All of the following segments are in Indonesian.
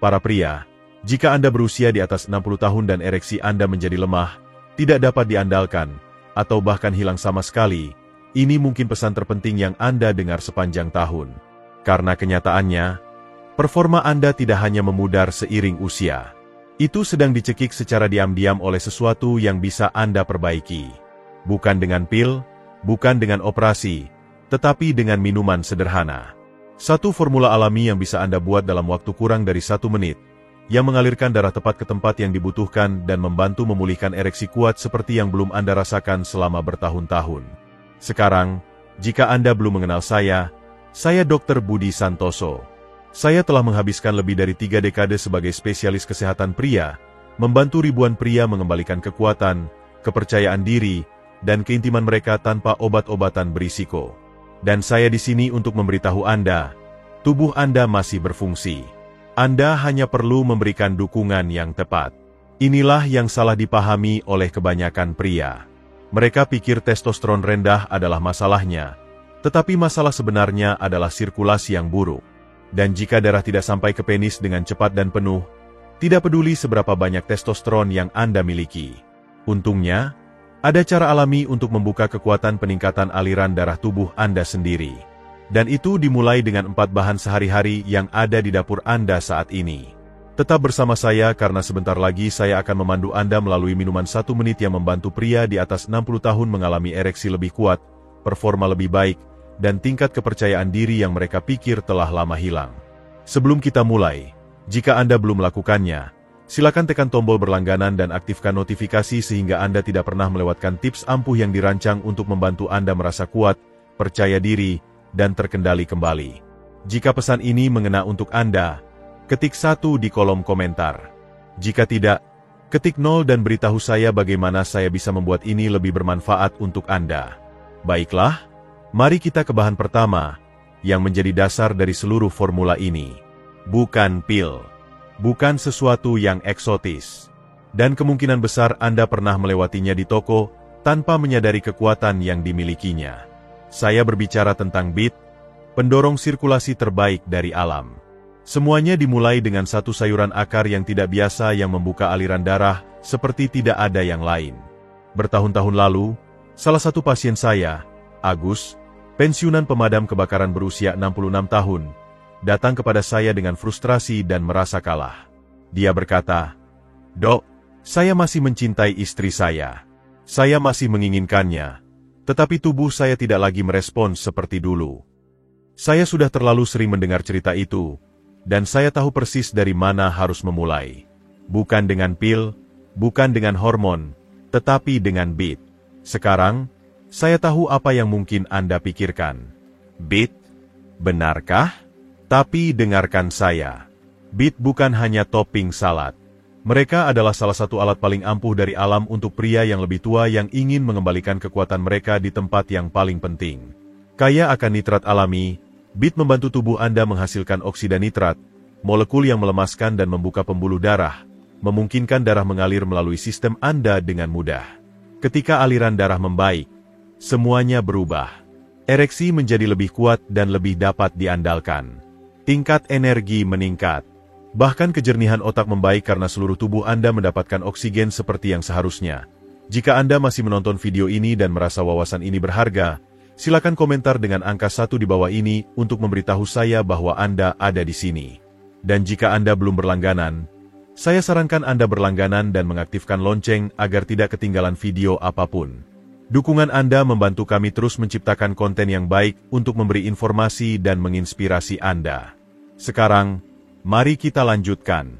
Para pria, jika Anda berusia di atas 60 tahun dan ereksi Anda menjadi lemah, tidak dapat diandalkan, atau bahkan hilang sama sekali, ini mungkin pesan terpenting yang Anda dengar sepanjang tahun. Karena kenyataannya, performa Anda tidak hanya memudar seiring usia. Itu sedang dicekik secara diam-diam oleh sesuatu yang bisa Anda perbaiki. Bukan dengan pil, bukan dengan operasi, tetapi dengan minuman sederhana. Satu formula alami yang bisa Anda buat dalam waktu kurang dari 1 menit, yang mengalirkan darah tepat ke tempat yang dibutuhkan dan membantu memulihkan ereksi kuat seperti yang belum Anda rasakan selama bertahun-tahun. Sekarang, jika Anda belum mengenal saya Dr. Budi Santoso. Saya telah menghabiskan lebih dari 3 dekade sebagai spesialis kesehatan pria, membantu ribuan pria mengembalikan kekuatan, kepercayaan diri, dan keintiman mereka tanpa obat-obatan berisiko. Dan saya di sini untuk memberitahu Anda, tubuh Anda masih berfungsi. Anda hanya perlu memberikan dukungan yang tepat. Inilah yang salah dipahami oleh kebanyakan pria. Mereka pikir testosteron rendah adalah masalahnya, tetapi masalah sebenarnya adalah sirkulasi yang buruk. Dan jika darah tidak sampai ke penis dengan cepat dan penuh, tidak peduli seberapa banyak testosteron yang Anda miliki. Untungnya, ada cara alami untuk membuka kekuatan peningkatan aliran darah tubuh Anda sendiri. Dan itu dimulai dengan 4 bahan sehari-hari yang ada di dapur Anda saat ini. Tetap bersama saya karena sebentar lagi saya akan memandu Anda melalui minuman 1 menit yang membantu pria di atas 60 tahun mengalami ereksi lebih kuat, performa lebih baik, dan tingkat kepercayaan diri yang mereka pikir telah lama hilang. Sebelum kita mulai, jika Anda belum melakukannya, silakan tekan tombol berlangganan dan aktifkan notifikasi sehingga Anda tidak pernah melewatkan tips ampuh yang dirancang untuk membantu Anda merasa kuat, percaya diri, dan terkendali kembali. Jika pesan ini mengena untuk Anda, ketik 1 di kolom komentar. Jika tidak, ketik 0 dan beritahu saya bagaimana saya bisa membuat ini lebih bermanfaat untuk Anda. Baiklah, mari kita ke bahan pertama, yang menjadi dasar dari seluruh formula ini. Bukan pil. Bukan sesuatu yang eksotis. Dan kemungkinan besar Anda pernah melewatinya di toko, tanpa menyadari kekuatan yang dimilikinya. Saya berbicara tentang BEET, pendorong sirkulasi terbaik dari alam. Semuanya dimulai dengan satu sayuran akar yang tidak biasa yang membuka aliran darah, seperti tidak ada yang lain. Bertahun-tahun lalu, salah satu pasien saya, Agus, pensiunan pemadam kebakaran berusia 66 tahun, datang kepada saya dengan frustrasi dan merasa kalah. Dia berkata, "Dok, saya masih mencintai istri saya. Saya masih menginginkannya, tetapi tubuh saya tidak lagi merespons seperti dulu. Saya sudah terlalu sering mendengar cerita itu, dan saya tahu persis dari mana harus memulai. Bukan dengan pil, bukan dengan hormon, tetapi dengan BEET. Sekarang, saya tahu apa yang mungkin Anda pikirkan. BEET? Benarkah? Tapi dengarkan saya. BEET bukan hanya topping salad. Mereka adalah salah satu alat paling ampuh dari alam untuk pria yang lebih tua yang ingin mengembalikan kekuatan mereka di tempat yang paling penting. Kaya akan nitrat alami, BEET membantu tubuh Anda menghasilkan oksida nitrat, molekul yang melemaskan dan membuka pembuluh darah, memungkinkan darah mengalir melalui sistem Anda dengan mudah. Ketika aliran darah membaik, semuanya berubah. Ereksi menjadi lebih kuat dan lebih dapat diandalkan. Tingkat energi meningkat. Bahkan kejernihan otak membaik karena seluruh tubuh Anda mendapatkan oksigen seperti yang seharusnya. Jika Anda masih menonton video ini dan merasa wawasan ini berharga, silakan komentar dengan angka 1 di bawah ini untuk memberitahu saya bahwa Anda ada di sini. Dan jika Anda belum berlangganan, saya sarankan Anda berlangganan dan mengaktifkan lonceng agar tidak ketinggalan video apapun. Dukungan Anda membantu kami terus menciptakan konten yang baik untuk memberi informasi dan menginspirasi Anda. Sekarang, mari kita lanjutkan.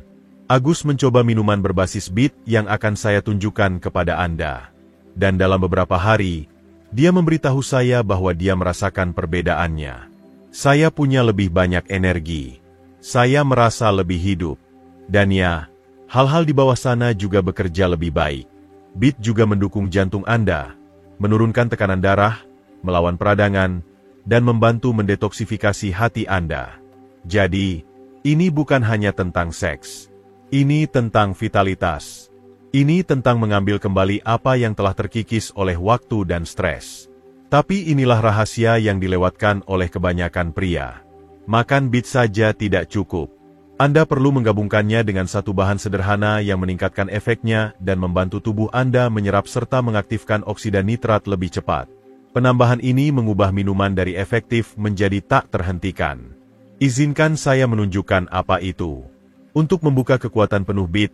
Agus mencoba minuman berbasis BEET yang akan saya tunjukkan kepada Anda. Dan dalam beberapa hari, dia memberitahu saya bahwa dia merasakan perbedaannya. Saya punya lebih banyak energi. Saya merasa lebih hidup. Dan ya, hal-hal di bawah sana juga bekerja lebih baik. BEET juga mendukung jantung Anda, menurunkan tekanan darah, melawan peradangan, dan membantu mendetoksifikasi hati Anda. Jadi, ini bukan hanya tentang seks. Ini tentang vitalitas. Ini tentang mengambil kembali apa yang telah terkikis oleh waktu dan stres. Tapi inilah rahasia yang dilewatkan oleh kebanyakan pria. Makan BEET saja tidak cukup. Anda perlu menggabungkannya dengan satu bahan sederhana yang meningkatkan efeknya dan membantu tubuh Anda menyerap serta mengaktifkan oksida nitrat lebih cepat. Penambahan ini mengubah minuman dari efektif menjadi tak terhentikan. Izinkan saya menunjukkan apa itu. Untuk membuka kekuatan penuh beat,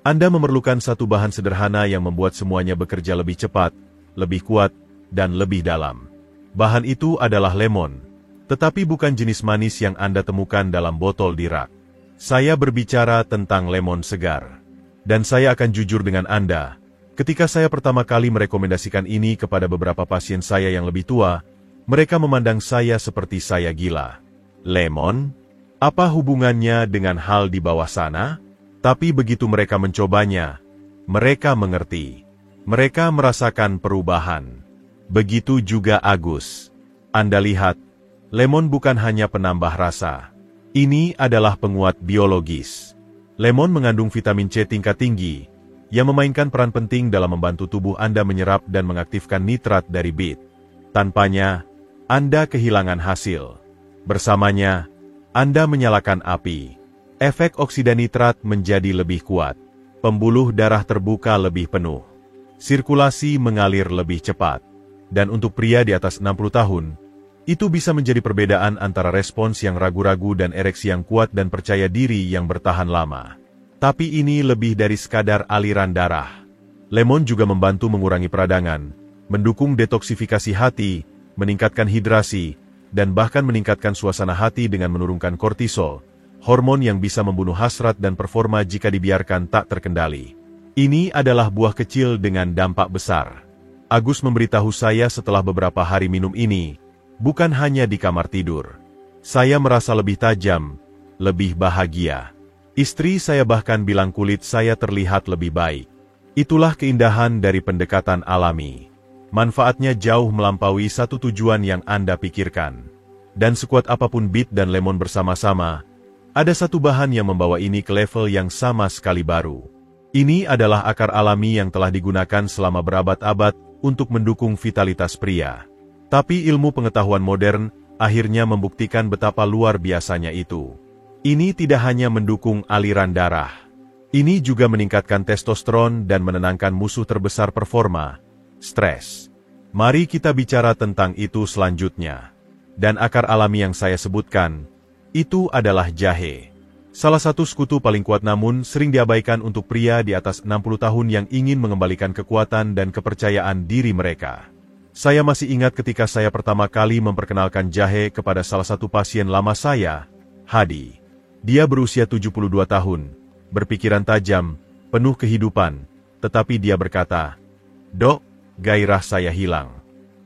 Anda memerlukan satu bahan sederhana yang membuat semuanya bekerja lebih cepat, lebih kuat, dan lebih dalam. Bahan itu adalah lemon, tetapi bukan jenis manis yang Anda temukan dalam botol di rak. Saya berbicara tentang lemon segar. Dan saya akan jujur dengan Anda, ketika saya pertama kali merekomendasikan ini kepada beberapa pasien saya yang lebih tua, mereka memandang saya seperti saya gila. Lemon? Apa hubungannya dengan hal di bawah sana? Tapi begitu mereka mencobanya, mereka mengerti. Mereka merasakan perubahan. Begitu juga Agus. Anda lihat, lemon bukan hanya penambah rasa. Ini adalah penguat biologis. Lemon mengandung vitamin C tingkat tinggi, yang memainkan peran penting dalam membantu tubuh Anda menyerap dan mengaktifkan nitrat dari beet. Tanpanya, Anda kehilangan hasil. Bersamanya, Anda menyalakan api. Efek oksida nitrat menjadi lebih kuat. Pembuluh darah terbuka lebih penuh. Sirkulasi mengalir lebih cepat. Dan untuk pria di atas 60 tahun, itu bisa menjadi perbedaan antara respons yang ragu-ragu dan ereksi yang kuat dan percaya diri yang bertahan lama. Tapi ini lebih dari sekadar aliran darah. Lemon juga membantu mengurangi peradangan, mendukung detoksifikasi hati, meningkatkan hidrasi, dan bahkan meningkatkan suasana hati dengan menurunkan kortisol, hormon yang bisa membunuh hasrat dan performa jika dibiarkan tak terkendali. Ini adalah buah kecil dengan dampak besar. Agus memberitahu saya setelah beberapa hari minum ini, bukan hanya di kamar tidur. Saya merasa lebih tajam, lebih bahagia. Istri saya bahkan bilang kulit saya terlihat lebih baik. Itulah keindahan dari pendekatan alami. Manfaatnya jauh melampaui satu tujuan yang Anda pikirkan. Dan sekuat apapun beet dan lemon bersama-sama, ada satu bahan yang membawa ini ke level yang sama sekali baru. Ini adalah akar alami yang telah digunakan selama berabad-abad untuk mendukung vitalitas pria. Tapi ilmu pengetahuan modern akhirnya membuktikan betapa luar biasanya itu. Ini tidak hanya mendukung aliran darah. Ini juga meningkatkan testosteron dan menenangkan musuh terbesar performa, stres. Mari kita bicara tentang itu selanjutnya. Dan akar alami yang saya sebutkan, itu adalah jahe. Salah satu sekutu paling kuat namun sering diabaikan untuk pria di atas 60 tahun yang ingin mengembalikan kekuatan dan kepercayaan diri mereka. Saya masih ingat ketika saya pertama kali memperkenalkan jahe kepada salah satu pasien lama saya, Hadi. Dia berusia 72 tahun, berpikiran tajam, penuh kehidupan, tetapi dia berkata, "Dok, gairah saya hilang.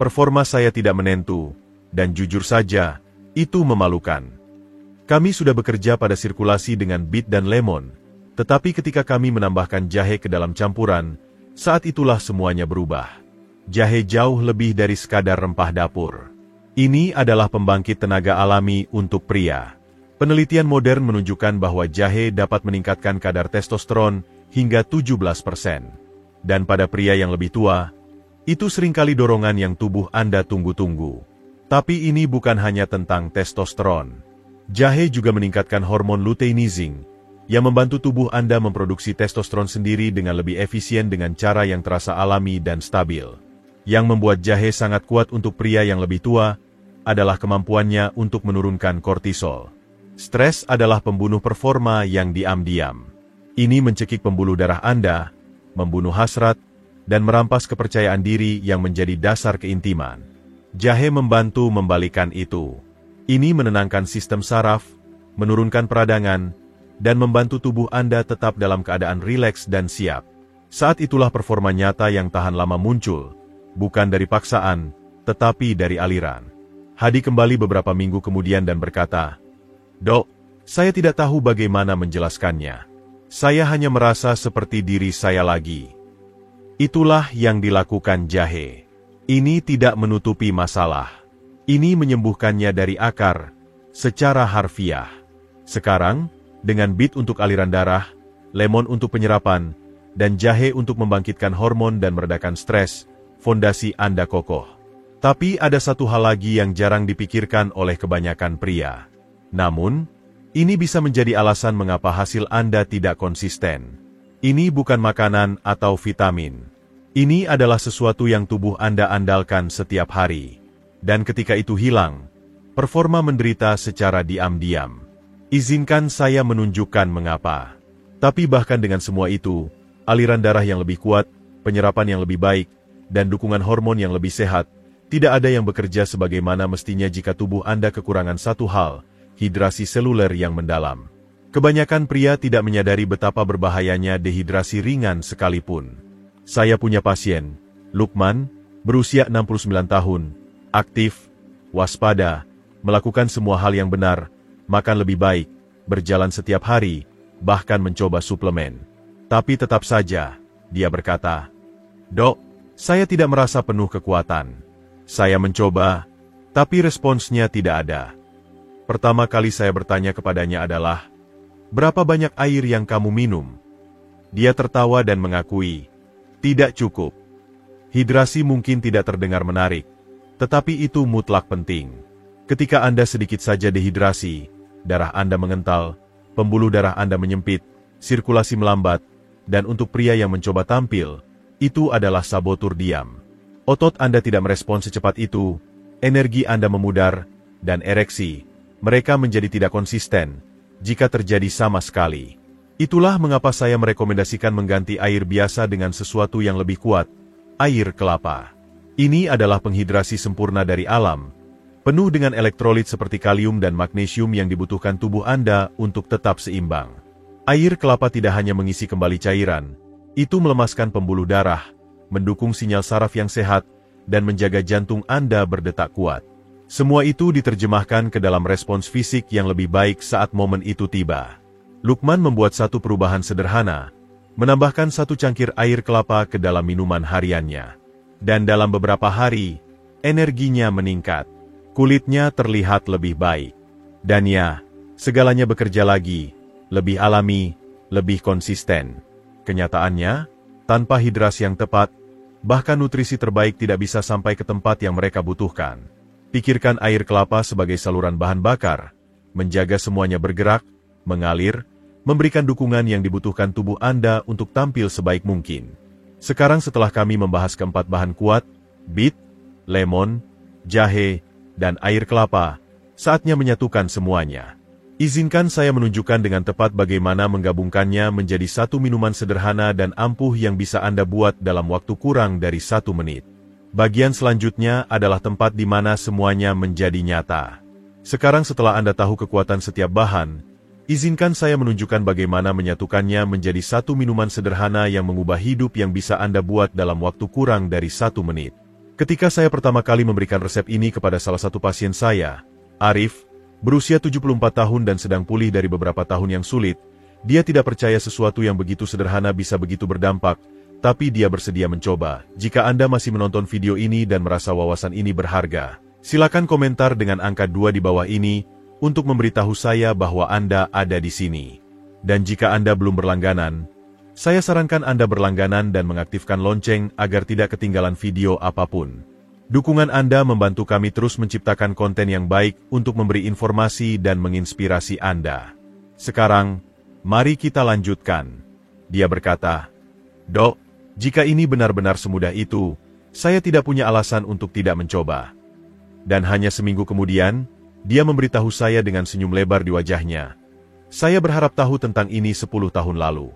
Performa saya tidak menentu, dan jujur saja, itu memalukan. Kami sudah bekerja pada sirkulasi dengan beet dan lemon, tetapi ketika kami menambahkan jahe ke dalam campuran, saat itulah semuanya berubah. Jahe jauh lebih dari sekadar rempah dapur. Ini adalah pembangkit tenaga alami untuk pria. Penelitian modern menunjukkan bahwa jahe dapat meningkatkan kadar testosteron hingga 17%. Dan pada pria yang lebih tua, itu seringkali dorongan yang tubuh Anda tunggu-tunggu. Tapi ini bukan hanya tentang testosteron. Jahe juga meningkatkan hormon luteinizing, yang membantu tubuh Anda memproduksi testosteron sendiri dengan lebih efisien dengan cara yang terasa alami dan stabil. Yang membuat jahe sangat kuat untuk pria yang lebih tua, adalah kemampuannya untuk menurunkan kortisol. Stres adalah pembunuh performa yang diam-diam. Ini mencekik pembuluh darah Anda, membunuh hasrat, dan merampas kepercayaan diri yang menjadi dasar keintiman. Jahe membantu membalikan itu. Ini menenangkan sistem saraf, menurunkan peradangan, dan membantu tubuh Anda tetap dalam keadaan rileks dan siap. Saat itulah performa nyata yang tahan lama muncul, bukan dari paksaan, tetapi dari aliran. Hadi kembali beberapa minggu kemudian dan berkata, "Dok, saya tidak tahu bagaimana menjelaskannya. Saya hanya merasa seperti diri saya lagi." Itulah yang dilakukan jahe. Ini tidak menutupi masalah. Ini menyembuhkannya dari akar, secara harfiah. Sekarang, dengan beet untuk aliran darah, lemon untuk penyerapan, dan jahe untuk membangkitkan hormon dan meredakan stres, fondasi Anda kokoh. Tapi ada satu hal lagi yang jarang dipikirkan oleh kebanyakan pria. Namun, Ini bisa menjadi alasan mengapa hasil Anda tidak konsisten. Ini bukan makanan atau vitamin. Ini adalah sesuatu yang tubuh Anda andalkan setiap hari. Dan ketika itu hilang, performa menderita secara diam-diam. Izinkan saya menunjukkan mengapa. Tapi bahkan dengan semua itu, aliran darah yang lebih kuat, penyerapan yang lebih baik, dan dukungan hormon yang lebih sehat, tidak ada yang bekerja sebagaimana mestinya jika tubuh Anda kekurangan satu hal, hidrasi seluler yang mendalam. Kebanyakan pria tidak menyadari betapa berbahayanya dehidrasi ringan sekalipun. Saya punya pasien, Lukman, berusia 69 tahun, aktif, waspada, melakukan semua hal yang benar, makan lebih baik, berjalan setiap hari, bahkan mencoba suplemen. Tapi tetap saja, dia berkata, "Dok, saya tidak merasa penuh kekuatan. Saya mencoba, tapi responsnya tidak ada." Pertama kali saya bertanya kepadanya adalah, "Berapa banyak air yang kamu minum?" Dia tertawa dan mengakui, "Tidak cukup." Hidrasi mungkin tidak terdengar menarik, tetapi itu mutlak penting. Ketika Anda sedikit saja dehidrasi, darah Anda mengental, pembuluh darah Anda menyempit, sirkulasi melambat, dan untuk pria yang mencoba tampil, itu adalah sabotur diam. Otot Anda tidak merespon secepat itu, energi Anda memudar, dan ereksi, mereka menjadi tidak konsisten, jika terjadi sama sekali. Itulah mengapa saya merekomendasikan mengganti air biasa dengan sesuatu yang lebih kuat, air kelapa. Ini adalah penghidrasi sempurna dari alam, penuh dengan elektrolit seperti kalium dan magnesium yang dibutuhkan tubuh Anda untuk tetap seimbang. Air kelapa tidak hanya mengisi kembali cairan, itu melemaskan pembuluh darah, mendukung sinyal saraf yang sehat, dan menjaga jantung Anda berdetak kuat. Semua itu diterjemahkan ke dalam respons fisik yang lebih baik saat momen itu tiba. Lukman membuat satu perubahan sederhana, menambahkan 1 cangkir air kelapa ke dalam minuman hariannya. Dan dalam beberapa hari, energinya meningkat. Kulitnya terlihat lebih baik. Dan ya, segalanya bekerja lagi, lebih alami, lebih konsisten. Kenyataannya, tanpa hidrasi yang tepat, bahkan nutrisi terbaik tidak bisa sampai ke tempat yang mereka butuhkan. Pikirkan air kelapa sebagai saluran bahan bakar, menjaga semuanya bergerak, mengalir, memberikan dukungan yang dibutuhkan tubuh Anda untuk tampil sebaik mungkin. Sekarang setelah kami membahas keempat bahan kuat, bit, lemon, jahe, dan air kelapa, saatnya menyatukan semuanya. Izinkan saya menunjukkan dengan tepat bagaimana menggabungkannya menjadi satu minuman sederhana dan ampuh yang bisa Anda buat dalam waktu kurang dari 1 menit. Bagian selanjutnya adalah tempat di mana semuanya menjadi nyata. Sekarang setelah Anda tahu kekuatan setiap bahan, izinkan saya menunjukkan bagaimana menyatukannya menjadi satu minuman sederhana yang mengubah hidup yang bisa Anda buat dalam waktu kurang dari 1 menit. Ketika saya pertama kali memberikan resep ini kepada salah satu pasien saya, Arif, berusia 74 tahun dan sedang pulih dari beberapa tahun yang sulit, dia tidak percaya sesuatu yang begitu sederhana bisa begitu berdampak, tapi dia bersedia mencoba. Jika Anda masih menonton video ini dan merasa wawasan ini berharga, silakan komentar dengan angka 2 di bawah ini untuk memberitahu saya bahwa Anda ada di sini. Dan jika Anda belum berlangganan, saya sarankan Anda berlangganan dan mengaktifkan lonceng agar tidak ketinggalan video apapun. Dukungan Anda membantu kami terus menciptakan konten yang baik untuk memberi informasi dan menginspirasi Anda. Sekarang, mari kita lanjutkan. Dia berkata, "Dok, jika ini benar-benar semudah itu, saya tidak punya alasan untuk tidak mencoba." Dan hanya seminggu kemudian, dia memberitahu saya dengan senyum lebar di wajahnya, "Saya berharap tahu tentang ini 10 tahun lalu."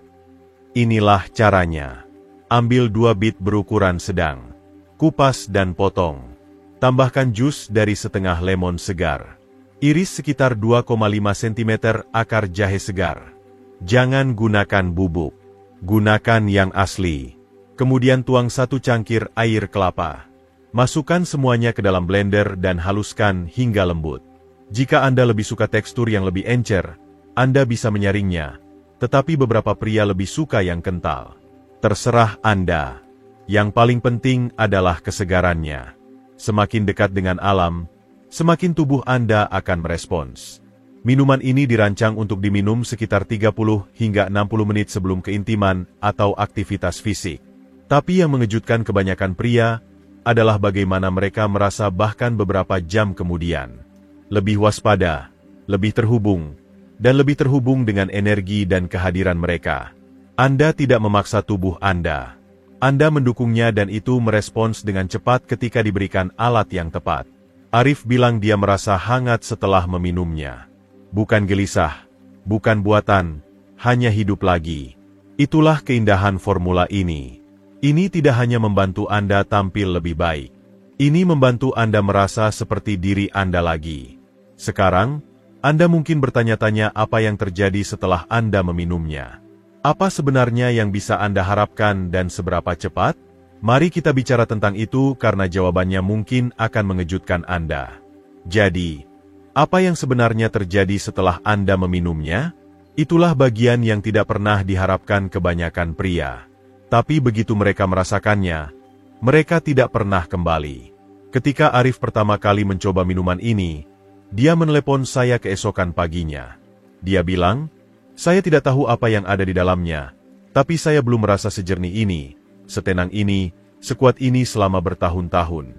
Inilah caranya. Ambil 2 bit berukuran sedang. Kupas dan potong. Tambahkan jus dari setengah lemon segar. Iris sekitar 2,5 cm akar jahe segar. Jangan gunakan bubuk. Gunakan yang asli. Kemudian tuang 1 cangkir air kelapa. Masukkan semuanya ke dalam blender dan haluskan hingga lembut. Jika Anda lebih suka tekstur yang lebih encer, Anda bisa menyaringnya. Tetapi beberapa pria lebih suka yang kental. Terserah Anda. Yang paling penting adalah kesegarannya. Semakin dekat dengan alam, semakin tubuh Anda akan merespons. Minuman ini dirancang untuk diminum sekitar 30 hingga 60 menit sebelum keintiman atau aktivitas fisik. Tapi yang mengejutkan kebanyakan pria adalah bagaimana mereka merasa bahkan beberapa jam kemudian. Lebih waspada, lebih terhubung, dan lebih terhubung dengan energi dan kehadiran mereka. Anda tidak memaksa tubuh Anda. Anda mendukungnya dan itu merespons dengan cepat ketika diberikan alat yang tepat. Arif bilang dia merasa hangat setelah meminumnya. Bukan gelisah, bukan buatan, hanya hidup lagi. Itulah keindahan formula ini. Ini tidak hanya membantu Anda tampil lebih baik. Ini membantu Anda merasa seperti diri Anda lagi. Sekarang, Anda mungkin bertanya-tanya apa yang terjadi setelah Anda meminumnya. Apa sebenarnya yang bisa Anda harapkan dan seberapa cepat? Mari kita bicara tentang itu karena jawabannya mungkin akan mengejutkan Anda. Jadi, apa yang sebenarnya terjadi setelah Anda meminumnya? Itulah bagian yang tidak pernah diharapkan kebanyakan pria. Tapi begitu mereka merasakannya, mereka tidak pernah kembali. Ketika Arif pertama kali mencoba minuman ini, dia menelepon saya keesokan paginya. Dia bilang, "Saya tidak tahu apa yang ada di dalamnya, tapi saya belum merasa sejernih ini, setenang ini, sekuat ini selama bertahun-tahun."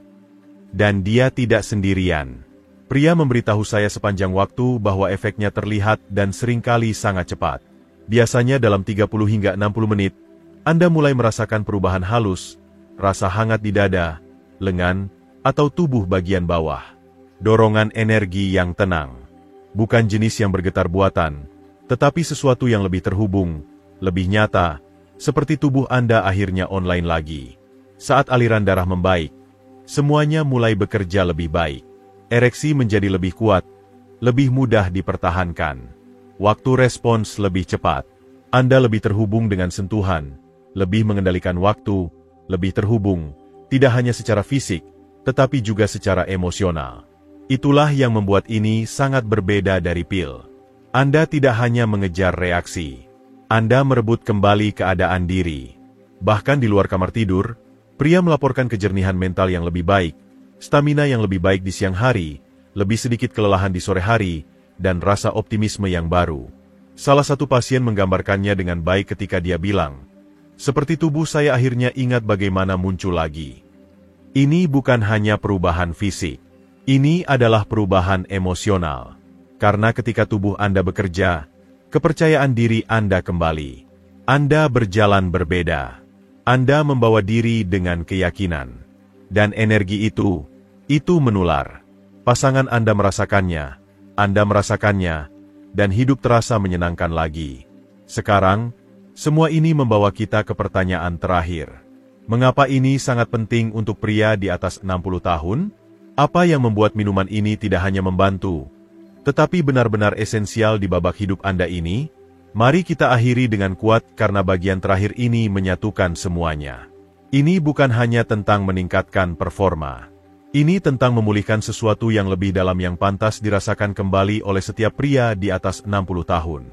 Dan dia tidak sendirian. Pria memberitahu saya sepanjang waktu bahwa efeknya terlihat dan seringkali sangat cepat. Biasanya dalam 30 hingga 60 menit, Anda mulai merasakan perubahan halus, rasa hangat di dada, lengan, atau tubuh bagian bawah. Dorongan energi yang tenang. Bukan jenis yang bergetar buatan, tetapi sesuatu yang lebih terhubung, lebih nyata, seperti tubuh Anda akhirnya online lagi. Saat aliran darah membaik, semuanya mulai bekerja lebih baik. Ereksi menjadi lebih kuat, lebih mudah dipertahankan. Waktu respons lebih cepat. Anda lebih terhubung dengan sentuhan, lebih mengendalikan waktu, lebih terhubung, tidak hanya secara fisik, tetapi juga secara emosional. Itulah yang membuat ini sangat berbeda dari pil. Anda tidak hanya mengejar reaksi. Anda merebut kembali keadaan diri. Bahkan di luar kamar tidur, pria melaporkan kejernihan mental yang lebih baik, stamina yang lebih baik di siang hari, lebih sedikit kelelahan di sore hari, dan rasa optimisme yang baru. Salah satu pasien menggambarkannya dengan baik ketika dia bilang, "Seperti tubuh saya akhirnya ingat bagaimana muncul lagi." Ini bukan hanya perubahan fisik. Ini adalah perubahan emosional. Karena ketika tubuh Anda bekerja, kepercayaan diri Anda kembali. Anda berjalan berbeda. Anda membawa diri dengan keyakinan. Dan energi itu menular. Pasangan Anda merasakannya, dan hidup terasa menyenangkan lagi. Sekarang, semua ini membawa kita ke pertanyaan terakhir. Mengapa ini sangat penting untuk pria di atas 60 tahun? Apa yang membuat minuman ini tidak hanya membantu, tetapi benar-benar esensial di babak hidup Anda ini? Mari kita akhiri dengan kuat karena bagian terakhir ini menyatukan semuanya. Ini bukan hanya tentang meningkatkan performa. Ini tentang memulihkan sesuatu yang lebih dalam yang pantas dirasakan kembali oleh setiap pria di atas 60 tahun.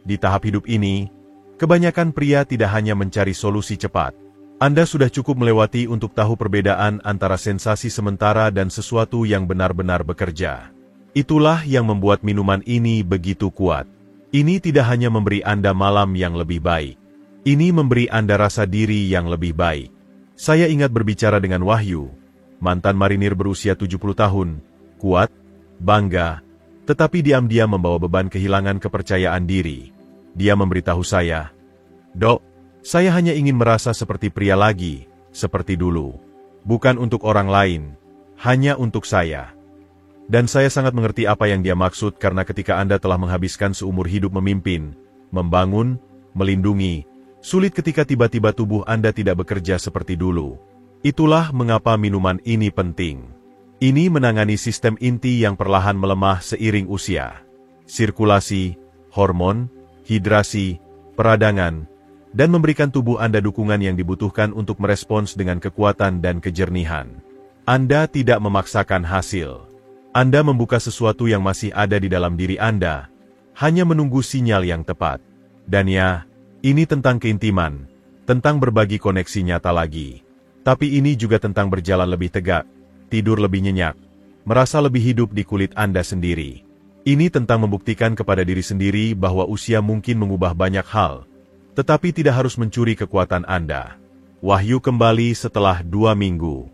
Di tahap hidup ini, kebanyakan pria tidak hanya mencari solusi cepat. Anda sudah cukup melewati untuk tahu perbedaan antara sensasi sementara dan sesuatu yang benar-benar bekerja. Itulah yang membuat minuman ini begitu kuat. Ini tidak hanya memberi Anda malam yang lebih baik. Ini memberi Anda rasa diri yang lebih baik. Saya ingat berbicara dengan Wahyu, mantan marinir berusia 70 tahun, kuat, bangga, tetapi diam-diam membawa beban kehilangan kepercayaan diri. Dia memberitahu saya, "Dok, saya hanya ingin merasa seperti pria lagi, seperti dulu. Bukan untuk orang lain, hanya untuk saya." Dan saya sangat mengerti apa yang dia maksud karena ketika Anda telah menghabiskan seumur hidup memimpin, membangun, melindungi, sulit ketika tiba-tiba tubuh Anda tidak bekerja seperti dulu. Itulah mengapa minuman ini penting. Ini menangani sistem inti yang perlahan melemah seiring usia. Sirkulasi, hormon, hidrasi, peradangan, dan memberikan tubuh Anda dukungan yang dibutuhkan untuk merespons dengan kekuatan dan kejernihan. Anda tidak memaksakan hasil. Anda membuka sesuatu yang masih ada di dalam diri Anda, hanya menunggu sinyal yang tepat. Dan ya, ini tentang keintiman, tentang berbagi koneksi nyata lagi. Tapi ini juga tentang berjalan lebih tegak, tidur lebih nyenyak, merasa lebih hidup di kulit Anda sendiri. Ini tentang membuktikan kepada diri sendiri bahwa usia mungkin mengubah banyak hal, tetapi tidak harus mencuri kekuatan Anda. Wahyu kembali setelah 2 minggu.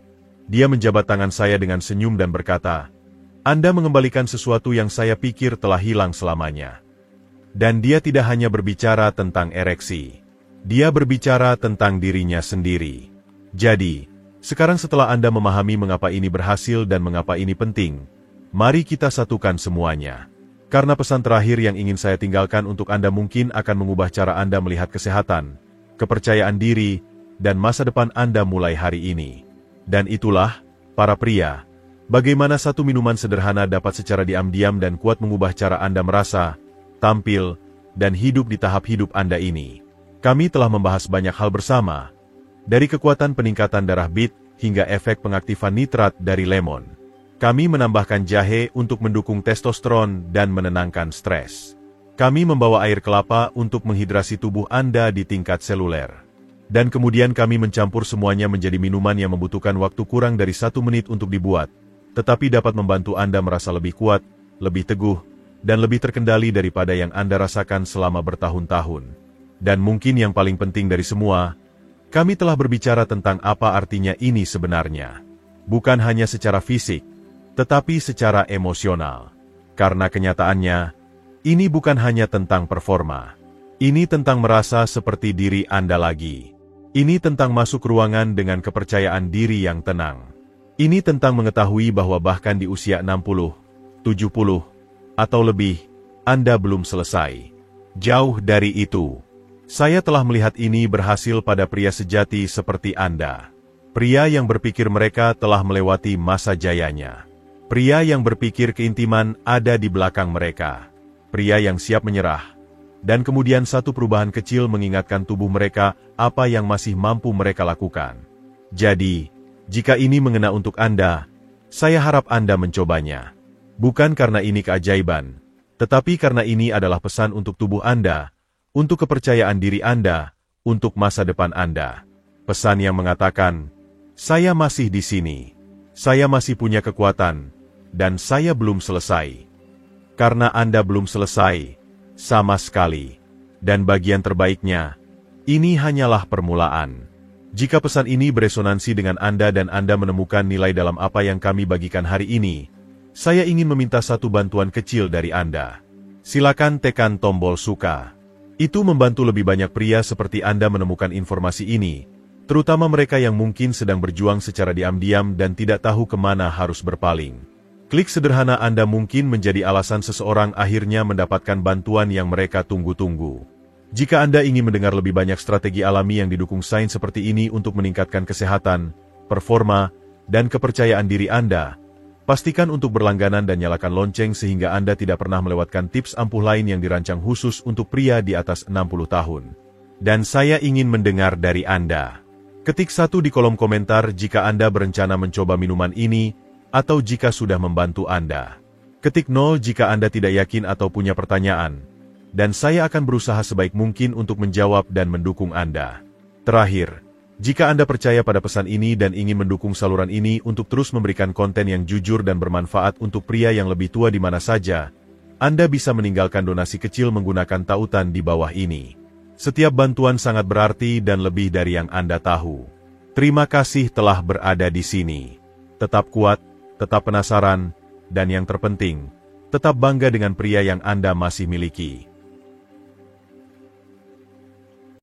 Dia menjabat tangan saya dengan senyum dan berkata, "Anda mengembalikan sesuatu yang saya pikir telah hilang selamanya." Dan dia tidak hanya berbicara tentang ereksi. Dia berbicara tentang dirinya sendiri. Jadi, sekarang setelah Anda memahami mengapa ini berhasil dan mengapa ini penting, mari kita satukan semuanya. Karena pesan terakhir yang ingin saya tinggalkan untuk Anda mungkin akan mengubah cara Anda melihat kesehatan, kepercayaan diri, dan masa depan Anda mulai hari ini. Dan itulah, para pria, bagaimana satu minuman sederhana dapat secara diam-diam dan kuat mengubah cara Anda merasa, tampil, dan hidup di tahap hidup Anda ini. Kami telah membahas banyak hal bersama, dari kekuatan peningkatan darah BIT hingga efek pengaktifan nitrat dari lemon. Kami menambahkan jahe untuk mendukung testosteron dan menenangkan stres. Kami membawa air kelapa untuk menghidrasi tubuh Anda di tingkat seluler. Dan kemudian kami mencampur semuanya menjadi minuman yang membutuhkan waktu kurang dari 1 menit untuk dibuat, tetapi dapat membantu Anda merasa lebih kuat, lebih teguh, dan lebih terkendali daripada yang Anda rasakan selama bertahun-tahun. Dan mungkin yang paling penting dari semua, kami telah berbicara tentang apa artinya ini sebenarnya. Bukan hanya secara fisik, tetapi secara emosional. Karena kenyataannya, ini bukan hanya tentang performa. Ini tentang merasa seperti diri Anda lagi. Ini tentang masuk ruangan dengan kepercayaan diri yang tenang. Ini tentang mengetahui bahwa bahkan di usia 60, 70, atau lebih, Anda belum selesai. Jauh dari itu. Saya telah melihat ini berhasil pada pria sejati seperti Anda. Pria yang berpikir mereka telah melewati masa jayanya. Pria yang berpikir keintiman ada di belakang mereka. Pria yang siap menyerah. Dan kemudian satu perubahan kecil mengingatkan tubuh mereka apa yang masih mampu mereka lakukan. Jadi, jika ini mengena untuk Anda, saya harap Anda mencobanya. Bukan karena ini keajaiban, tetapi karena ini adalah pesan untuk tubuh Anda, untuk kepercayaan diri Anda, untuk masa depan Anda. Pesan yang mengatakan, saya masih di sini, saya masih punya kekuatan, dan saya belum selesai. Karena Anda belum selesai, sama sekali. Dan bagian terbaiknya, ini hanyalah permulaan. Jika pesan ini beresonansi dengan Anda dan Anda menemukan nilai dalam apa yang kami bagikan hari ini, saya ingin meminta satu bantuan kecil dari Anda. Silakan tekan tombol suka. Itu membantu lebih banyak pria seperti Anda menemukan informasi ini, terutama mereka yang mungkin sedang berjuang secara diam-diam dan tidak tahu kemana harus berpaling. Klik sederhana Anda mungkin menjadi alasan seseorang akhirnya mendapatkan bantuan yang mereka tunggu-tunggu. Jika Anda ingin mendengar lebih banyak strategi alami yang didukung sains seperti ini untuk meningkatkan kesehatan, performa, dan kepercayaan diri Anda, pastikan untuk berlangganan dan nyalakan lonceng sehingga Anda tidak pernah melewatkan tips ampuh lain yang dirancang khusus untuk pria di atas 60 tahun. Dan saya ingin mendengar dari Anda. Ketik 1 di kolom komentar jika Anda berencana mencoba minuman ini, atau jika sudah membantu Anda. Ketik 0 jika Anda tidak yakin atau punya pertanyaan. Dan saya akan berusaha sebaik mungkin untuk menjawab dan mendukung Anda. Terakhir, jika Anda percaya pada pesan ini dan ingin mendukung saluran ini untuk terus memberikan konten yang jujur dan bermanfaat untuk pria yang lebih tua di mana saja, Anda bisa meninggalkan donasi kecil menggunakan tautan di bawah ini. Setiap bantuan sangat berarti dan lebih dari yang Anda tahu. Terima kasih telah berada di sini. Tetap kuat, tetap penasaran, dan yang terpenting, tetap bangga dengan pria yang Anda masih miliki.